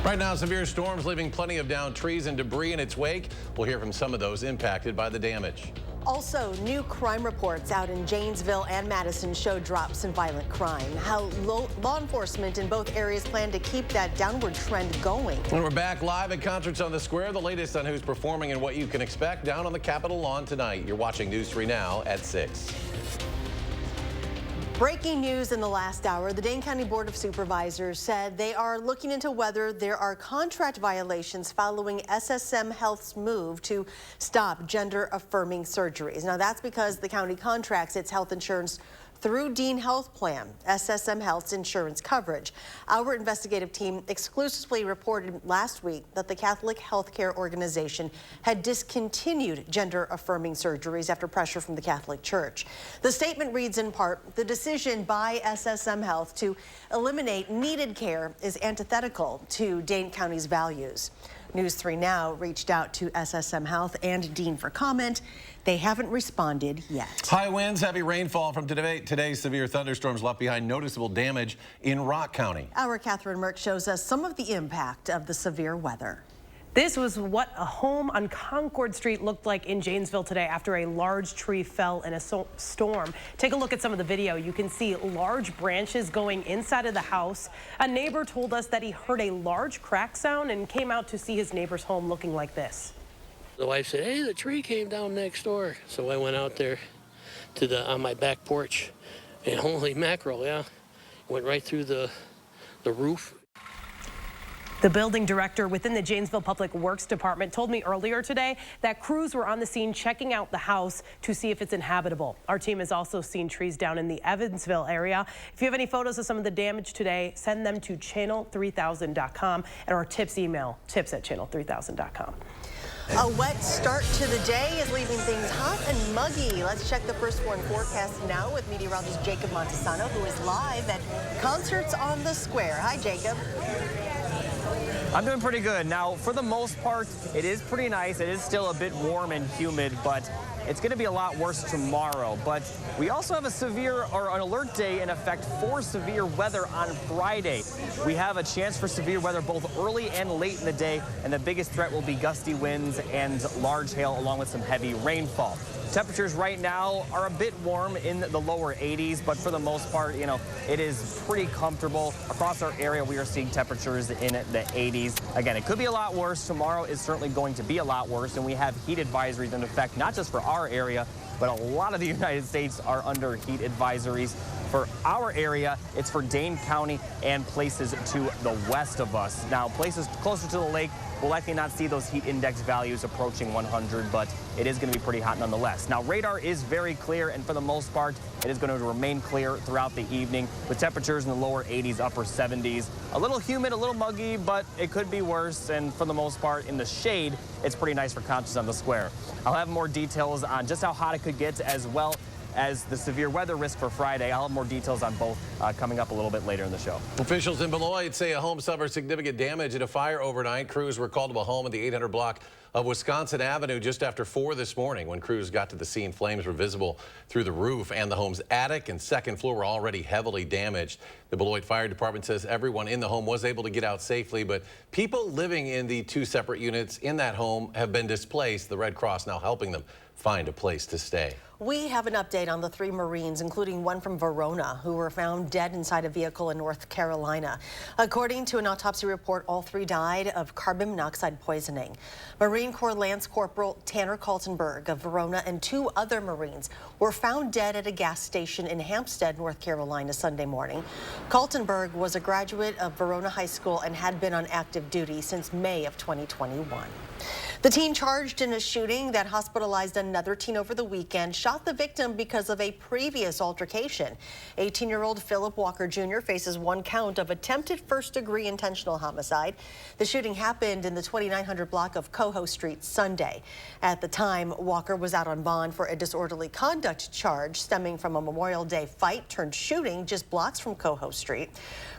Right now, severe storms leaving plenty of downed trees and debris in its wake. We'll hear from some of those impacted by the damage. Also, new crime reports out in Janesville and Madison show drops in violent crime. How law enforcement in both areas plan to keep that downward trend going. When we're back live at Concerts on the Square, the latest on who's performing and what you can expect down on the Capitol lawn tonight. You're watching News 3 Now at 6. Breaking news in the last hour, the Dane County Board of Supervisors said they are looking into whether there are contract violations following SSM Health's move to stop gender-affirming surgeries. Now, that's because the county contracts its health insurance through Dean Health Plan, SSM Health's insurance coverage. Our investigative team exclusively reported last week that the Catholic Healthcare Organization had discontinued gender-affirming surgeries after pressure from the Catholic Church. The statement reads in part, the decision by SSM Health to eliminate needed care is antithetical to Dane County's values. News 3 Now reached out to SSM Health and Dean for comment. They haven't responded yet. High winds, heavy rainfall from today's severe thunderstorms left behind noticeable damage in Rock County. Our Catherine Merck shows us some of the impact of the severe weather. This was what a home on Concord Street looked like in Janesville today after a large tree fell in a storm. Take a look at some of the video. You can see large branches going inside of the house. A neighbor told us that he heard a large crack sound and came out to see his neighbor's home looking like this. The wife said, hey, the tree came down next door. So I went out there to on my back porch, and holy mackerel, yeah, went right through the roof. The building director within the Janesville Public Works Department told me earlier today that crews were on the scene checking out the house to see if it's inhabitable. Our team has also seen trees down in the Evansville area. If you have any photos of some of the damage today, send them to channel3000.com and our tips email, tips@channel3000.com. A wet start to the day is leaving things hot and muggy. Let's check the first warn forecast now with meteorologist Jacob Montesano, who is live at Concerts on the Square. Hi, Jacob. I'm doing pretty good. Now, for the most part, it is pretty nice. It is still a bit warm and humid, but it's going to be a lot worse tomorrow. But we also have a severe or an alert day in effect for severe weather on Friday. We have a chance for severe weather both early and late in the day, and the biggest threat will be gusty winds and large hail along with some heavy rainfall. Temperatures right now are a bit warm in the lower 80s, but for the most part, you know, it is pretty comfortable. Across our area, we are seeing temperatures in the 80s. Again, it could be a lot worse. Tomorrow is certainly going to be a lot worse, and we have heat advisories in effect, not just for our area, but a lot of the United States are under heat advisories. For our area, it's for Dane County and places to the west of us. Now, places closer to the lake will likely not see those heat index values approaching 100, but it is going to be pretty hot nonetheless. Now, radar is very clear, and for the most part, it is going to remain clear throughout the evening with temperatures in the lower 80s, upper 70s. A little humid, a little muggy, but it could be worse, and for the most part, in the shade, it's pretty nice for Concerts on the Square. I'll have more details on just how hot it could get as well as the severe weather risk for Friday. I'll have more details on both coming up a little bit later in the show. Officials in Beloit say a home suffered significant damage in a fire overnight. Crews were called to a home in the 800 block of Wisconsin Avenue just after 4 this morning. When crews got to the scene, flames were visible through the roof, and the home's attic and second floor were already heavily damaged. The Beloit Fire Department says everyone in the home was able to get out safely, but people living in the 2 separate units in that home have been displaced. The Red Cross now helping them find a place to stay. We have an update on the 3 Marines, including one from Verona, who were found dead inside a vehicle in North Carolina. According to an autopsy report, all 3 died of carbon monoxide poisoning. Marine Corps Lance Corporal Tanner Kaltenberg of Verona and 2 other Marines were found dead at a gas station in Hampstead, North Carolina, Sunday morning. Kaltenberg was a graduate of Verona High School and had been on active duty since May of 2021. The teen charged in a shooting that hospitalized another teen over the weekend shot the victim because of a previous altercation. 18-year-old Philip Walker Jr. faces 1 count of attempted first-degree intentional homicide. The shooting happened in the 2900 block of Coho Street Sunday. At the time, Walker was out on bond for a disorderly conduct charge stemming from a Memorial Day fight turned shooting just blocks from Coho Street.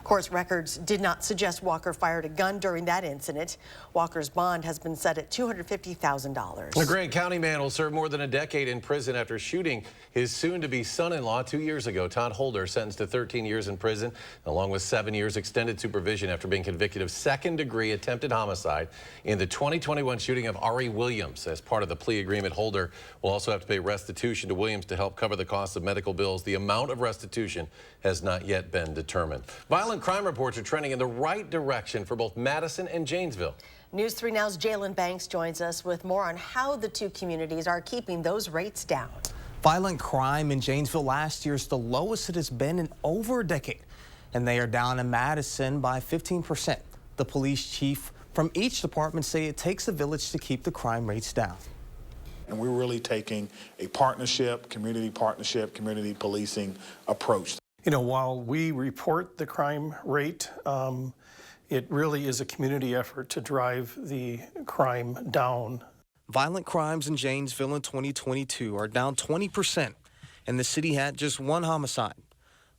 Court records did not suggest Walker fired a gun during that incident. Walker's bond has been set at $200,000. $250,000. A Dane County man will serve more than a decade in prison after shooting his soon-to-be son-in-law 2 years ago. Todd Holder sentenced to 13 years in prison, along with 7 years extended supervision after being convicted of second-degree attempted homicide in the 2021 shooting of Ari Williams. As part of the plea agreement, Holder will also have to pay restitution to Williams to help cover the costs of medical bills. The amount of restitution has not yet been determined. Violent crime reports are trending in the right direction for both Madison and Janesville. News 3 Now's Jalen Banks joins us with more on how the two communities are keeping those rates down. Violent crime in Janesville last year is the lowest it has been in over a decade, and they are down in Madison by 15%. The police chief from each department say it takes a village to keep the crime rates down. And we're really taking a partnership, community policing approach. You know, while we report the crime rate, it really is a community effort to drive the crime down. Violent crimes in Janesville in 2022 are down 20%, and the city had just one homicide.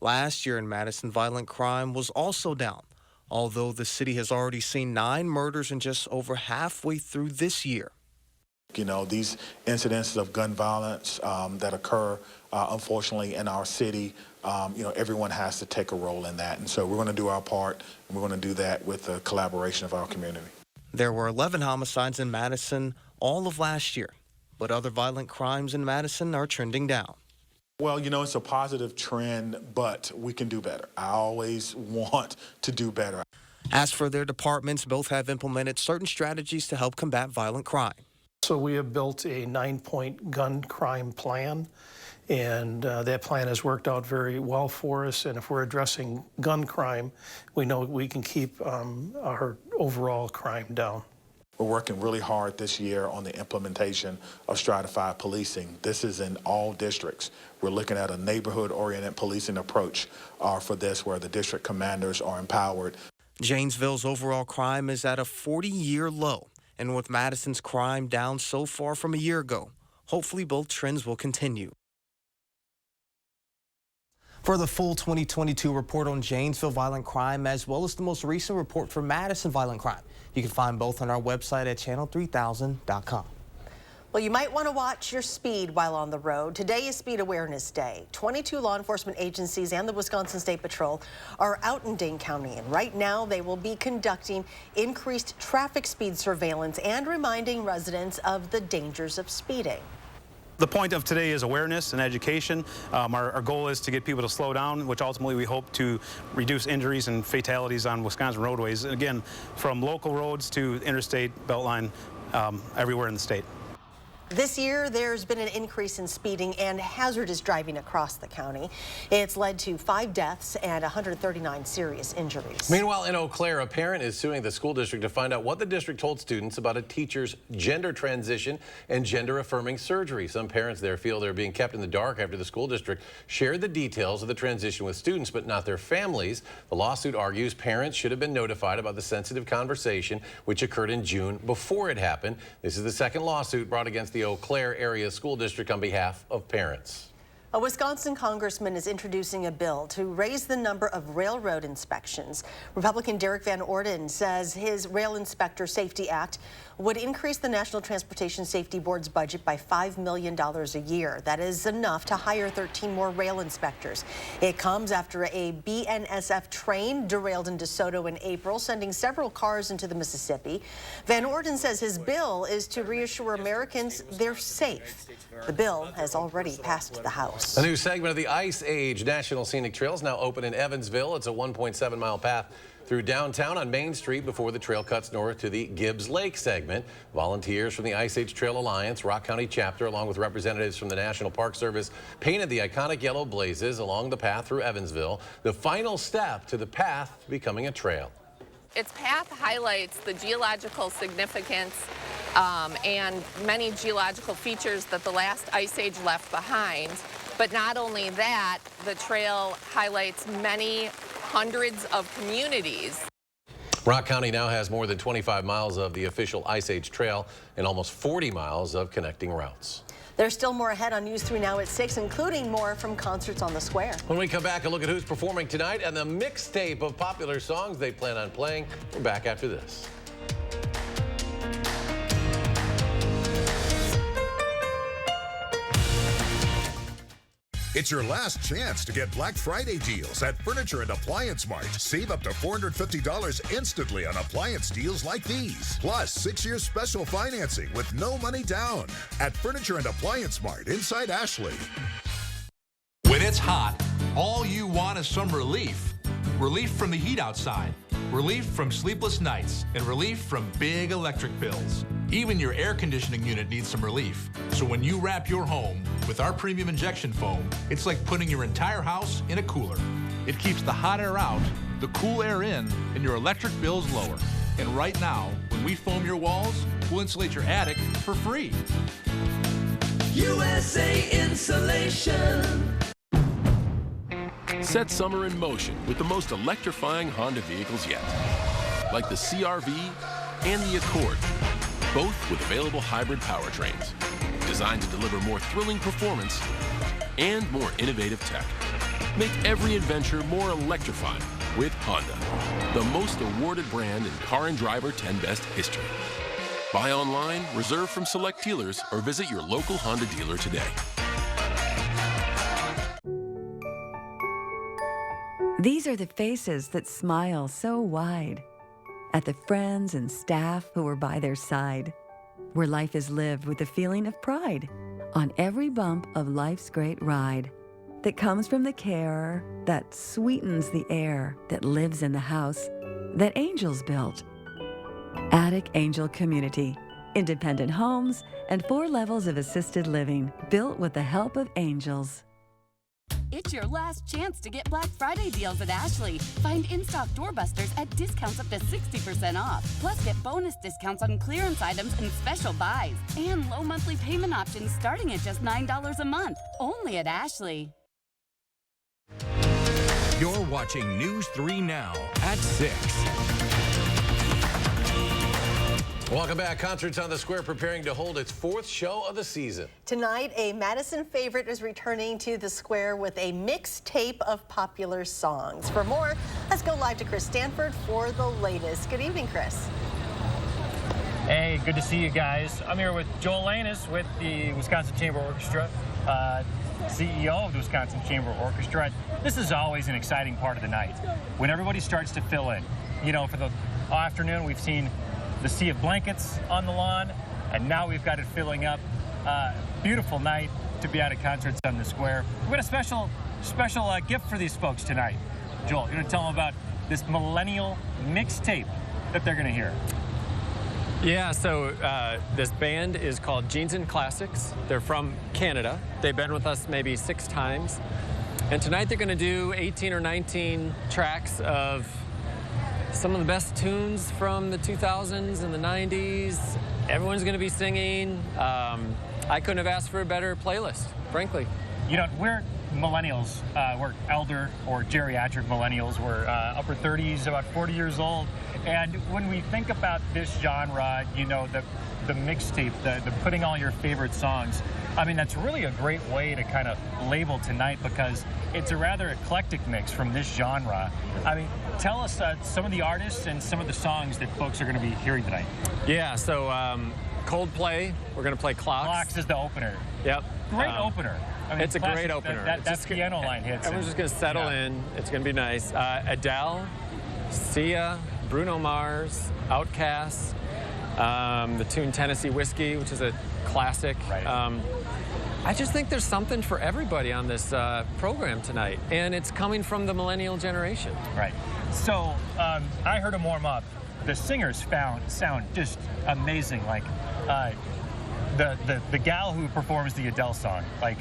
Last year in Madison, violent crime was also down, although the city has already seen 9 murders in just over halfway through this year. You know, these incidences of gun violence that occur, unfortunately, in our city, you know, everyone has to take a role in that. And so we're going to do our part, and we're going to do that with the collaboration of our community. There were 11 homicides in Madison all of last year, but other violent crimes in Madison are trending down. Well, you know, it's a positive trend, but we can do better. I always want to do better. As for their departments, both have implemented certain strategies to help combat violent crime. So we have built a 9-point gun crime plan, and that plan has worked out very well for us. And if we're addressing gun crime, we know we can keep our overall crime down. We're working really hard this year on the implementation of stratified policing. This is in all districts. We're looking at a neighborhood-oriented policing approach for this, where the district commanders are empowered. Janesville's overall crime is at a 40-year low, and with Madison's crime down so far from a year ago, hopefully both trends will continue. For the full 2022 report on Janesville violent crime, as well as the most recent report for Madison violent crime, you can find both on our website at channel3000.com. Well, you might want to watch your speed while on the road. Today is Speed Awareness Day. 22 law enforcement agencies and the Wisconsin State Patrol are out in Dane County, and right now they will be conducting increased traffic speed surveillance and reminding residents of the dangers of speeding. The point of today is awareness and education. Our goal is to get people to slow down, which ultimately we hope to reduce injuries and fatalities on Wisconsin roadways. Again, from local roads to interstate, beltline, everywhere in the state. This year, there's been an increase in speeding and hazardous driving across the county. It's led to 5 deaths and 139 serious injuries. Meanwhile, in Eau Claire, a parent is suing the school district to find out what the district told students about a teacher's gender transition and gender-affirming surgery. Some parents there feel they're being kept in the dark after the school district shared the details of the transition with students, but not their families. The lawsuit argues parents should have been notified about the sensitive conversation, which occurred in June before it happened. This is the second lawsuit brought against the Eau Claire area school district on behalf of parents. A Wisconsin congressman is introducing a bill to raise the number of railroad inspections. Republican Derek Van Orden says his Rail Inspector Safety Act would increase the National Transportation Safety Board's budget by $5 million a year. That is enough to hire 13 more rail inspectors. It comes after a BNSF train derailed in DeSoto in April, sending several cars into the Mississippi. Van Orden says his bill is to reassure Americans they're safe. The bill has already passed the House. A new segment of the Ice Age National Scenic Trail is now open in Evansville. It's a 1.7-mile path through downtown on Main Street before the trail cuts north to the Gibbs Lake segment. Volunteers from the Ice Age Trail Alliance, Rock County chapter, along with representatives from the National Park Service, painted the iconic yellow blazes along the path through Evansville, the final step to the path becoming a trail. Its path highlights the geological significance and many geological features that the last ice age left behind. But not only that, the trail highlights many hundreds of communities. Rock County now has more than 25 miles of the official Ice Age Trail and almost 40 miles of connecting routes. There's still more ahead on News 3 Now at 6, including more from concerts on the square. When we come back, a look at who's performing tonight and the mixtape of popular songs they plan on playing. We're back after this. It's your last chance to get Black Friday deals at Furniture and Appliance Mart. Save up to $450 instantly on appliance deals like these. Plus, 6 years special financing with no money down at Furniture and Appliance Mart inside Ashley. When it's hot, all you want is some relief. Relief from the heat outside, relief from sleepless nights, and relief from big electric bills. Even your air conditioning unit needs some relief. So when you wrap your home with our premium injection foam, it's like putting your entire house in a cooler. It keeps the hot air out, the cool air in, and your electric bills lower. And right now, when we foam your walls, we'll insulate your attic for free. USA Insulation. Set summer in motion with the most electrifying Honda vehicles yet, like the CR-V and the Accord, both with available hybrid powertrains, designed to deliver more thrilling performance and more innovative tech. Make every adventure more electrifying with Honda, the most awarded brand in Car and Driver 10 Best history. Buy online, reserve from select dealers, or visit your local Honda dealer today. These are the faces that smile so wide at the friends and staff who are by their side, where life is lived with a feeling of pride on every bump of life's great ride that comes from the care that sweetens the air that lives in the house that angels built. Attic Angel Community, independent homes and 4 levels of assisted living built with the help of angels. It's your last chance to get Black Friday deals at Ashley. Find in-stock doorbusters at discounts up to 60% off. Plus, get bonus discounts on clearance items and special buys. And low monthly payment options starting at just $9 a month. Only at Ashley. You're watching News 3 Now at 6. Welcome back. Concerts on the Square preparing to hold its 4th show of the season. Tonight, a Madison favorite is returning to the Square with a mixtape of popular songs. For more, let's go live to Chris Stanford for the latest. Good evening, Chris. Hey, good to see you guys. I'm here with Joel Lanus with the Wisconsin Chamber Orchestra, CEO of the Wisconsin Chamber Orchestra. This is always an exciting part of the night when everybody starts to fill in. You know, for the afternoon, we've seen the sea of blankets on the lawn, and now we've got it filling up. Beautiful night to be out at Concerts on the Square. We've got a special gift for these folks tonight. Joel, you're going to tell them about this millennial mixtape that they're going to hear. Yeah, so this band is called Jeans and Classics. They're from Canada. They've been with us maybe 6 times. And tonight they're going to do 18 or 19 tracks of some of the best tunes from the 2000s and the 90s. Everyone's going to be singing. I couldn't have asked for a better playlist, frankly. You know, we're millennials. We're elder or geriatric millennials. We're upper 30s, about 40 years old. And when we think about this genre, you know, the mixtape, the putting all your favorite songs, I mean, that's really a great way to kind of label tonight because it's a rather eclectic mix from this genre. I mean, tell us some of the artists and some of the songs that folks are going to be hearing tonight. Yeah, so Coldplay, we're going to play Clocks. Clocks is the opener. Yep. Great opener. I mean, it's a great opener. That piano line hits. Everyone's just going to settle in. It's going to be nice. Adele, Sia, Bruno Mars, Outkast, the tune Tennessee Whiskey, which is a classic. Right. I just think there's something for everybody on this program tonight, and it's coming from the millennial generation. Right. So I heard them warm up. The singers sound just amazing. Like the gal who performs the Adele song, like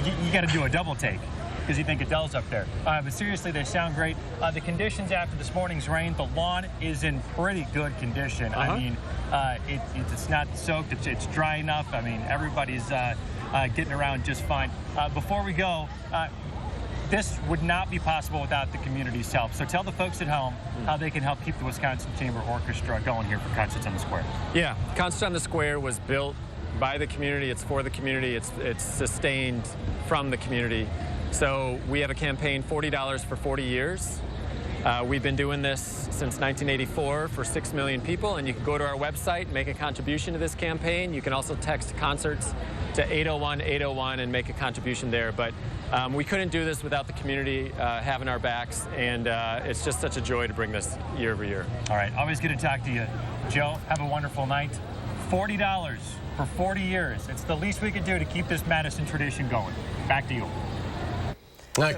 you got to do a double take because you think Adele's up there. But seriously, they sound great. The conditions after this morning's rain, the lawn is in pretty good condition. I mean, it's not soaked. It's dry enough. I mean, everybody's getting around just fine. Before we go, this would not be possible without the community's help. So tell the folks at home how they can help keep the Wisconsin Chamber Orchestra going here for Concerts on the Square. Yeah, Concerts on the Square was built by the community. It's for the community. It's sustained from the community. So we have a campaign, $40 for 40 years. We've been doing this since 1984 for 6 million people, and you can go to our website, make a contribution to this campaign. You can also text concerts to 801-801 and make a contribution there. But we couldn't do this without the community having our backs, and it's just such a joy to bring this year over year. All right, always good to talk to you. Joe, have a wonderful night. $40 for 40 years. It's the least we could do to keep this Madison tradition going. Back to you.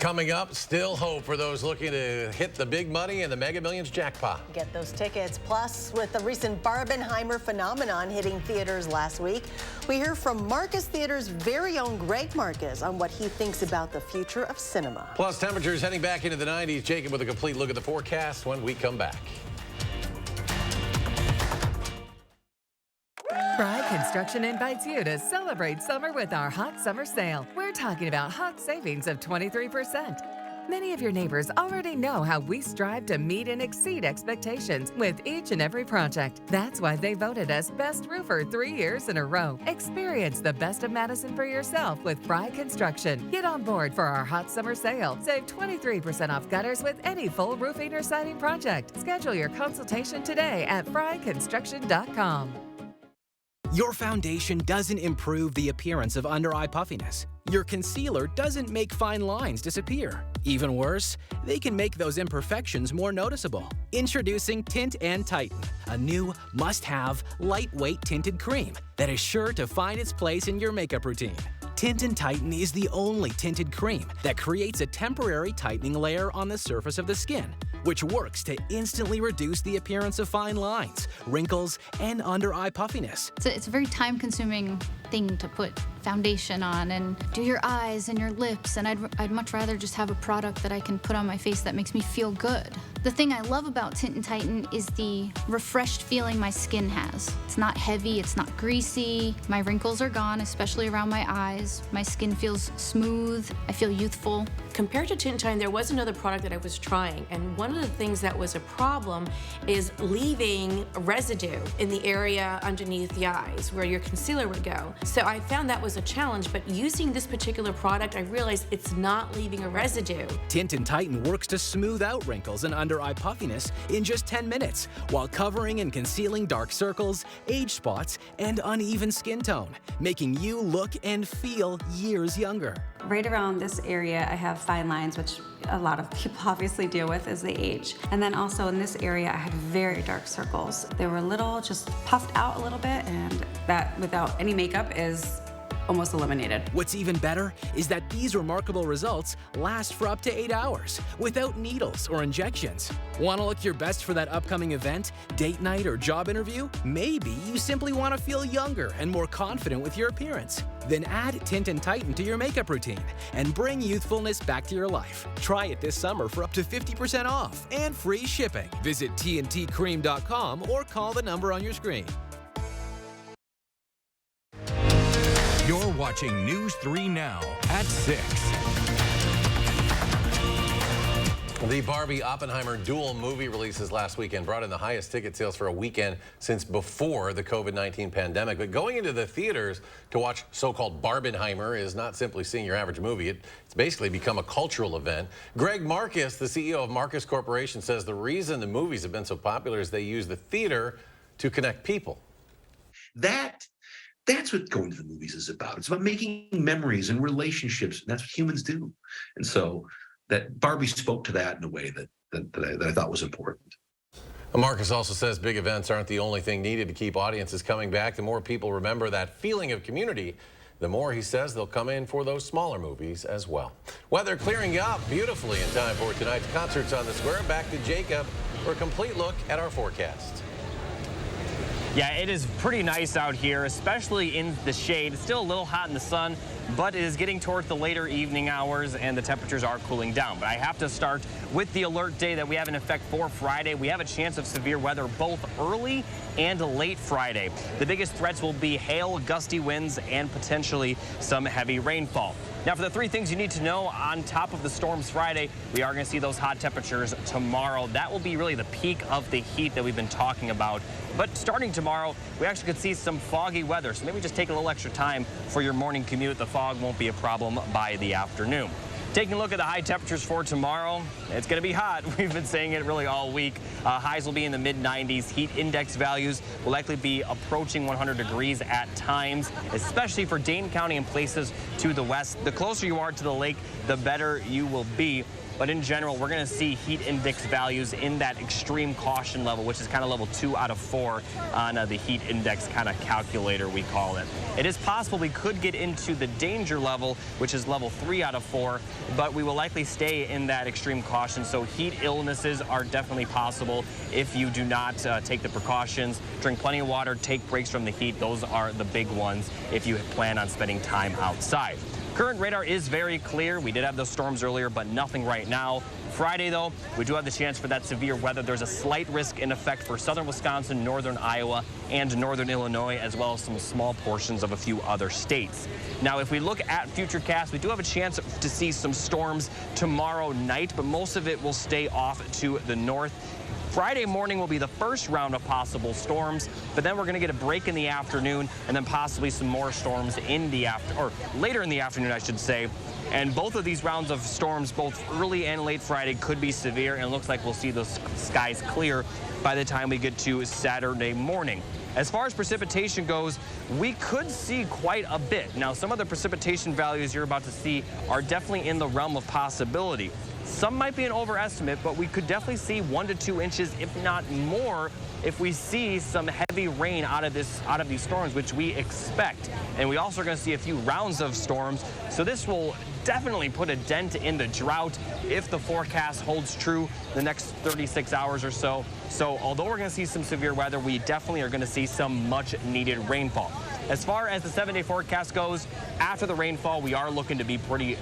Coming up, still hope for those looking to hit the big money and the Mega Millions jackpot. Get those tickets. Plus, with the recent Barbenheimer phenomenon hitting theaters last week, we hear from Marcus Theater's very own Greg Marcus on what he thinks about the future of cinema. Plus, temperatures heading back into the 90s. Jacob with a complete look at the forecast when we come back. Fry Construction invites you to celebrate summer with our hot summer sale. We're talking about hot savings of 23%. Many of your neighbors already know how we strive to meet and exceed expectations with each and every project. That's why they voted us Best Roofer 3 years in a row. Experience the best of Madison for yourself with Fry Construction. Get on board for our hot summer sale. Save 23% off gutters with any full roofing or siding project. Schedule your consultation today at fryconstruction.com. Your foundation doesn't improve the appearance of under-eye puffiness. Your concealer doesn't make fine lines disappear. Even worse, they can make those imperfections more noticeable. Introducing Tint and Tighten, a new must-have lightweight tinted cream that is sure to find its place in your makeup routine. Tint and Tighten is the only tinted cream that creates a temporary tightening layer on the surface of the skin, which works to instantly reduce the appearance of fine lines, wrinkles, and under-eye puffiness. It's a very time-consuming thing to put foundation on and do your eyes and your lips, and I'd much rather just have a product that I can put on my face that makes me feel good. The thing I love about Tint and Tighten is the refreshed feeling my skin has. It's not heavy, it's not greasy, my wrinkles are gone, especially around my eyes. My skin feels smooth, I feel youthful. Compared to Tint and Tighten, there was another product that I was trying, and one of the things that was a problem is leaving residue in the area underneath the eyes where your concealer would go. So I found that was a challenge, but using this particular product, I realized it's not leaving a residue. Tint and Tighten works to smooth out wrinkles and under-eye puffiness in just 10 minutes while covering and concealing dark circles, age spots, and uneven skin tone, making you look and feel years younger. Right around this area, I have fine lines, which a lot of people obviously deal with as they age. And then also in this area, I had very dark circles. They were little, just puffed out a little bit, and that without any makeup is almost eliminated. What's even better is that these remarkable results last for up to 8 hours without needles or injections. Want to look your best for that upcoming event, date night, or job interview? Maybe you simply want to feel younger and more confident with your appearance. Then add Tint and Tighten to your makeup routine and bring youthfulness back to your life. Try it this summer for up to 50% off and free shipping. Visit tntcream.com or call the number on your screen. You're watching News 3 Now at 6. The Barbie Oppenheimer dual movie releases last weekend brought in the highest ticket sales for a weekend since before the COVID-19 pandemic. But going into the theaters to watch so-called Barbenheimer is not simply seeing your average movie. It's basically become a cultural event. Greg Marcus, the CEO of Marcus Corporation, says the reason the movies have been so popular is they use the theater to connect people. That's what going to the movies is about. It's about making memories and relationships, and that's what humans do. And so that Barbie spoke to that in a way that I thought was important. Marcus also says big events aren't the only thing needed to keep audiences coming back. The more people remember that feeling of community, the more, he says, they'll come in for those smaller movies as well. Weather clearing up beautifully in time for tonight's Concerts on the Square. Back to Jacob for a complete look at our forecast. Yeah, it is pretty nice out here, especially in the shade. It's still a little hot in the sun, but it is getting towards the later evening hours and the temperatures are cooling down. But I have to start with the alert day that we have in effect for Friday. We have a chance of severe weather both early and late Friday. The biggest threats will be hail, gusty winds, and potentially some heavy rainfall. Now, for the three things you need to know on top of the storms Friday, we are going to see those hot temperatures tomorrow. That will be really the peak of the heat that we've been talking about. But starting tomorrow, we actually could see some foggy weather. So maybe just take a little extra time for your morning commute. The fog won't be a problem by the afternoon. Taking a look at the high temperatures for tomorrow, it's going to be hot. We've been saying it really all week. Highs will be in the mid-90s. Heat index values will likely be approaching 100 degrees at times, especially for Dane County and places to the west. The closer you are to the lake, the better you will be. But in general, we're going to see heat index values in that extreme caution level, which is kind of level 2 out of 4 on the heat index kind of calculator, we call it. It is possible we could get into the danger level, which is level 3 out of 4, but we will likely stay in that extreme caution. So heat illnesses are definitely possible if you do not take the precautions. Drink plenty of water, take breaks from the heat. Those are the big ones if you plan on spending time outside. Current radar is very clear. We did have those storms earlier, but nothing right now. Friday, though, we do have the chance for that severe weather. There's a slight risk in effect for southern Wisconsin, northern Iowa, and northern Illinois, as well as some small portions of a few other states. Now, if we look at futurecast, we do have a chance to see some storms tomorrow night, but most of it will stay off to the north. Friday morning will be the first round of possible storms, but then we're going to get a break in the afternoon and then possibly some more storms in the later in the afternoon, I should say. And both of these rounds of storms, both early and late Friday, could be severe, and it looks like we'll see those skies clear by the time we get to Saturday morning. As far as precipitation goes, we could see quite a bit. Now, some of the precipitation values you're about to see are definitely in the realm of possibility. Some might be an overestimate, but we could definitely see 1 to 2 inches, if not more, if we see some heavy rain out of these storms, which we expect. And we also are going to see a few rounds of storms. So this will definitely put a dent in the drought if the forecast holds true the next 36 hours or so. So although we're going to see some severe weather, we definitely are going to see some much needed rainfall. As far as the 7-day forecast goes, after the rainfall, we are looking to be pretty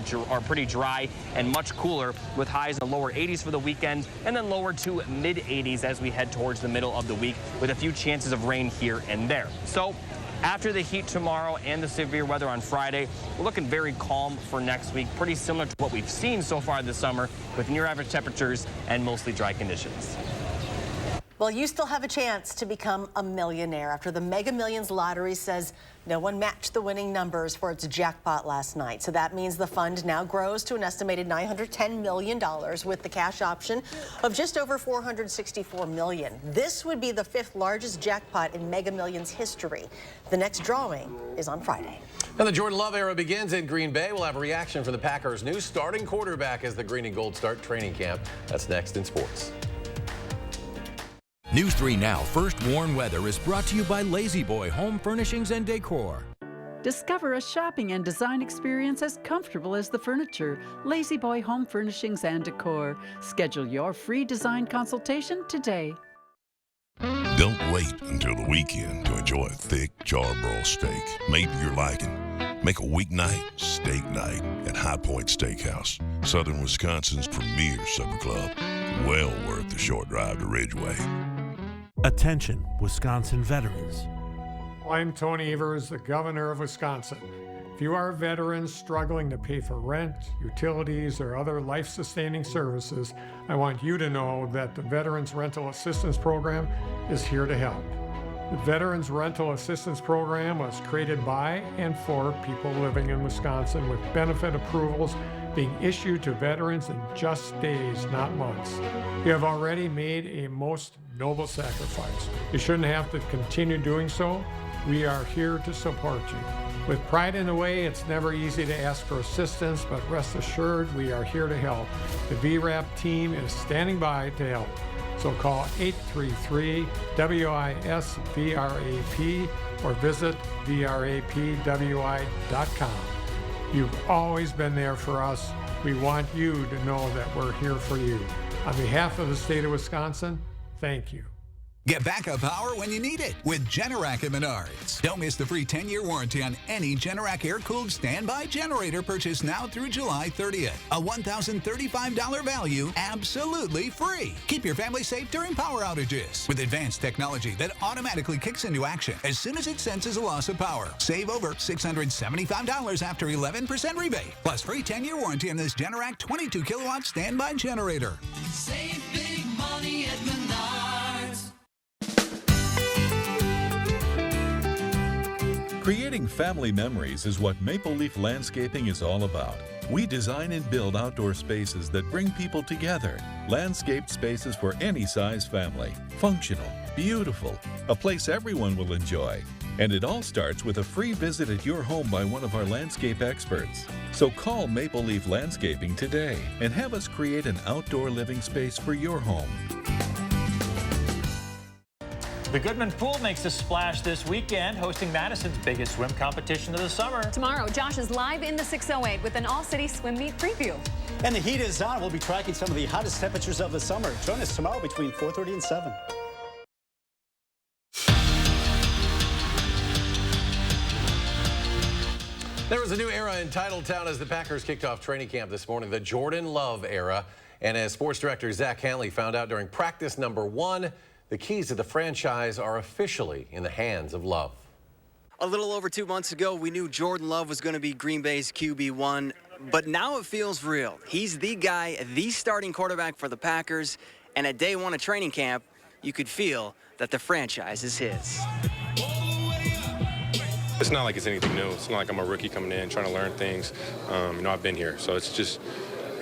dry and much cooler, with highs in the lower 80s for the weekend and then lower to mid 80s as we head towards the middle of the week, with a few chances of rain here and there. So after the heat tomorrow and the severe weather on Friday, we're looking very calm for next week, pretty similar to what we've seen so far this summer, with near average temperatures and mostly dry conditions. Well, you still have a chance to become a millionaire after the Mega Millions lottery says no one matched the winning numbers for its jackpot last night. So that means the fund now grows to an estimated $910 million, with the cash option of just over $464 million. This would be the 5th largest jackpot in Mega Millions history. The next drawing is on Friday. And the Jordan Love era begins in Green Bay. We'll have a reaction from the Packers' new starting quarterback as the Green and Gold start training camp. That's next in sports. News 3 Now First Warn Weather is brought to you by Lazy Boy Home Furnishings and Decor. Discover a shopping and design experience as comfortable as the furniture. Lazy Boy Home Furnishings and Decor. Schedule your free design consultation today. Don't wait until the weekend to enjoy a thick charbroiled steak made to your liking. Make a weeknight steak night at High Point Steakhouse, Southern Wisconsin's premier supper club. Well worth the short drive to Ridgeway. Attention, Wisconsin veterans. I'm Tony Evers, the governor of Wisconsin. If you are a veteran struggling to pay for rent, utilities, or other life-sustaining services, I want you to know that the Veterans Rental Assistance Program is here to help. The Veterans Rental Assistance Program was created by and for people living in Wisconsin, with benefit approvals being issued to veterans in just days, not months. You have already made a most noble sacrifice. You shouldn't have to continue doing so. We are here to support you. With pride in the way, it's never easy to ask for assistance, but rest assured we are here to help. The VRAP team is standing by to help. So call 833-WISC-VRAP or visit vrapwi.com. You've always been there for us. We want you to know that we're here for you. On behalf of the state of Wisconsin, thank you. Get backup power when you need it with Generac at Menards. Don't miss the free 10-year warranty on any Generac air-cooled standby generator purchased now through July 30th. A $1,035 value, absolutely free. Keep your family safe during power outages with advanced technology that automatically kicks into action as soon as it senses a loss of power. Save over $675 after 11% rebate. Plus free 10-year warranty on this Generac 22-kilowatt standby generator. Save big money at Menards. Creating family memories is what Maple Leaf Landscaping is all about. We design and build outdoor spaces that bring people together. Landscaped spaces for any size family. Functional, beautiful, a place everyone will enjoy. And it all starts with a free visit at your home by one of our landscape experts. So call Maple Leaf Landscaping today and have us create an outdoor living space for your home. The Goodman Pool makes a splash this weekend, hosting Madison's biggest swim competition of the summer. Tomorrow, Josh is live in the 608 with an all-city swim meet preview. And the heat is on. We'll be tracking some of the hottest temperatures of the summer. Join us tomorrow between 4:30 and 7. There was a new era in Titletown as the Packers kicked off training camp this morning, the Jordan Love era. And as sports director Zach Hanley found out during practice number 1, the keys to the franchise are officially in the hands of Love. A little over 2 months ago, we knew Jordan Love was going to be Green Bay's QB1, but now it feels real. He's the guy, the starting quarterback for the Packers, and at day 1 of training camp, you could feel that the franchise is his. It's not like it's anything new. It's not like I'm a rookie coming in trying to learn things. I've been here, so it's just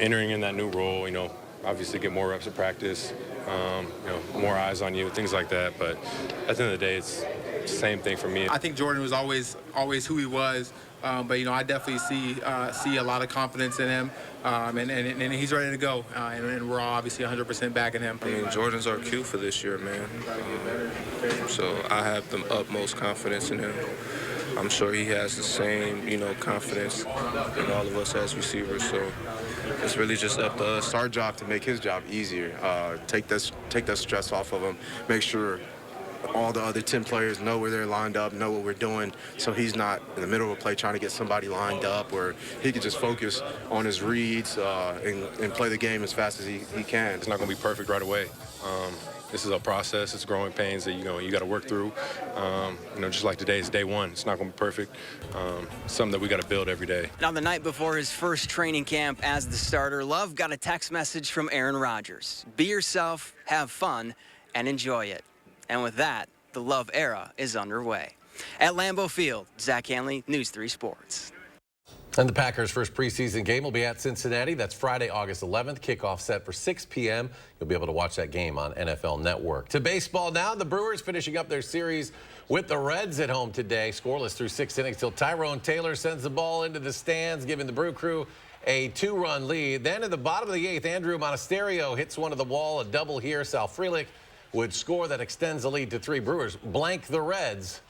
entering in that new role. Obviously get more reps of practice, more eyes on you, things like that. But at the end of the day, it's the same thing for me. I think Jordan was always who he was, but I definitely see a lot of confidence in him, and he's ready to go, and we're all obviously 100% backing him. I mean, Jordan's our cue for this year, man. So I have the utmost confidence in him. I'm sure he has the same, confidence in all of us as receivers. So it's really just up to us. It's our job to make his job easier. Take that stress off of him. Make sure all the other 10 players know where they're lined up, know what we're doing, so he's not in the middle of a play trying to get somebody lined up, where he can just focus on his reads and play the game as fast as he can. It's not going to be perfect right away. This is a process. It's growing pains that you got to work through. Just like today is day 1. It's not going to be perfect. Something that we got to build every day. And on the night before his first training camp as the starter, Love got a text message from Aaron Rodgers. Be yourself, have fun, and enjoy it. And with that, the Love era is underway. At Lambeau Field, Zach Hanley, News 3 Sports. And the Packers' first preseason game will be at Cincinnati. That's Friday, August 11th. Kickoff set for 6 p.m. You'll be able to watch that game on NFL Network. To baseball now, the Brewers finishing up their series with the Reds at home today. Scoreless through 6 innings till Tyrone Taylor sends the ball into the stands, giving the Brew Crew a 2-run lead. Then in the bottom of the 8th, Andrew Monasterio hits one to the wall, a double here. Sal Frelick would score that extends the lead to 3. Brewers blank the Reds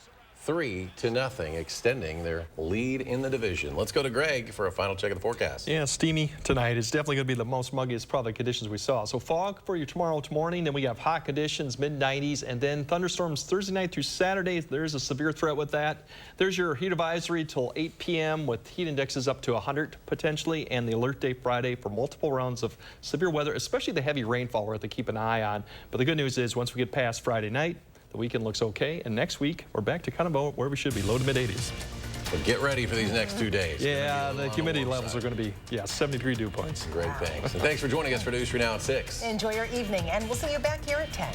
3-0, extending their lead in the division. Let's go to Greg for a final check of the forecast. Yeah, steamy tonight. It's definitely going to be the most muggiest probably conditions we saw. So fog for you tomorrow morning, then we have hot conditions, mid-90s, and then thunderstorms Thursday night through Saturday. There's a severe threat with that. There's your heat advisory till 8 p.m. with heat indexes up to 100 potentially, and the alert day Friday for multiple rounds of severe weather, especially the heavy rainfall we're going to keep an eye on. But the good news is once we get past Friday night, the weekend looks okay, and next week we're back to kind of where we should be, low to mid-80s. But get ready for these next 2 days. Yeah, the humidity levels are going to be 73 dew points. Great, thanks. And thanks for joining us for News 3 Now at 6. Enjoy your evening, and we'll see you back here at 10.